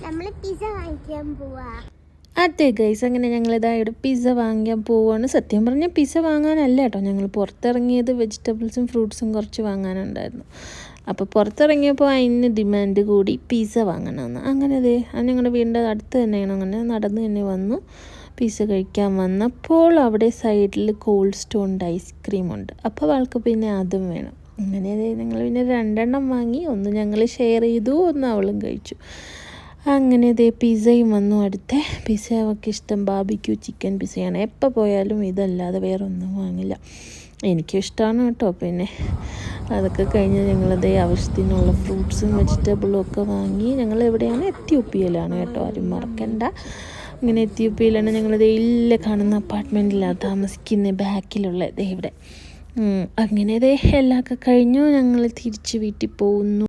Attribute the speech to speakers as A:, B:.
A: നമ്മൾ പിസ്സ വാങ്ങിക്കാൻ പോവാ.
B: അതെ ഗൈസ്, അങ്ങനെ ഞങ്ങളിതാ ഇവിടെ പിസ്സ വാങ്ങിക്കാൻ പോവുകയാണ്. സത്യം പറഞ്ഞാൽ പിസ്സ വാങ്ങാനല്ല കേട്ടോ, ഞങ്ങൾ പുറത്തിറങ്ങിയത് വെജിറ്റബിൾസും ഫ്രൂട്ട്സും കുറച്ച് വാങ്ങാനുണ്ടായിരുന്നു. അപ്പോൾ പുറത്തിറങ്ങിയപ്പോൾ അതിന് ഡിമാൻഡ് കൂടി പിസ്സ വാങ്ങണമെന്ന്. അങ്ങനെ അതെ, അത് ഞങ്ങളുടെ വീടിൻ്റെ അടുത്ത് തന്നെയാണ്. അങ്ങനെ നടന്ന് തന്നെ വന്നു. പിസ്സ കഴിക്കാൻ വന്നപ്പോൾ അവിടെ സൈഡിൽ കോൾഡ് സ്റ്റോണിൻ്റെ ഐസ്ക്രീം ഉണ്ട്. അപ്പോൾ അവൾക്ക് പിന്നെ അതും വേണം. അങ്ങനെ അതെ, ഞങ്ങൾ പിന്നെ 2 വാങ്ങി. ഒന്ന് ഞങ്ങൾ ഷെയർ ചെയ്തു, ഒന്ന് അവളും കഴിച്ചു. അങ്ങനെ ഇതേ പിസ്സയും വന്നു. അടുത്ത പിസ്സ അവൾക്ക് ഇഷ്ടം ബാർബിക്യൂ ചിക്കൻ പിസ്സയാണ്. എപ്പോൾ പോയാലും ഇതല്ലാതെ വേറെ ഒന്നും വാങ്ങില്ല. എനിക്കും ഇഷ്ടമാണ് കേട്ടോ. പിന്നെ അതൊക്കെ കഴിഞ്ഞ് ഞങ്ങളതേ ആവശ്യത്തിനുള്ള ഫ്രൂട്ട്സും വെജിറ്റബിളും ഒക്കെ വാങ്ങി. ഞങ്ങൾ എവിടെയാണ്? എത്യോപ്യയിലാണ് കേട്ടോ, ആരും മറക്കണ്ട. അങ്ങനെ എത്യോപ്യയിലാണ് ഞങ്ങളത് കാണുന്ന അപ്പാർട്ട്മെൻറ്റിലാണ് താമസിക്കുന്നത്, ബാക്കിലുള്ള ഇവിടെ. അങ്ങനെ ഇതേ എല്ലാം കഴിഞ്ഞു. ഞങ്ങൾ തിരിച്ച് വീട്ടിൽ പോകുന്നു.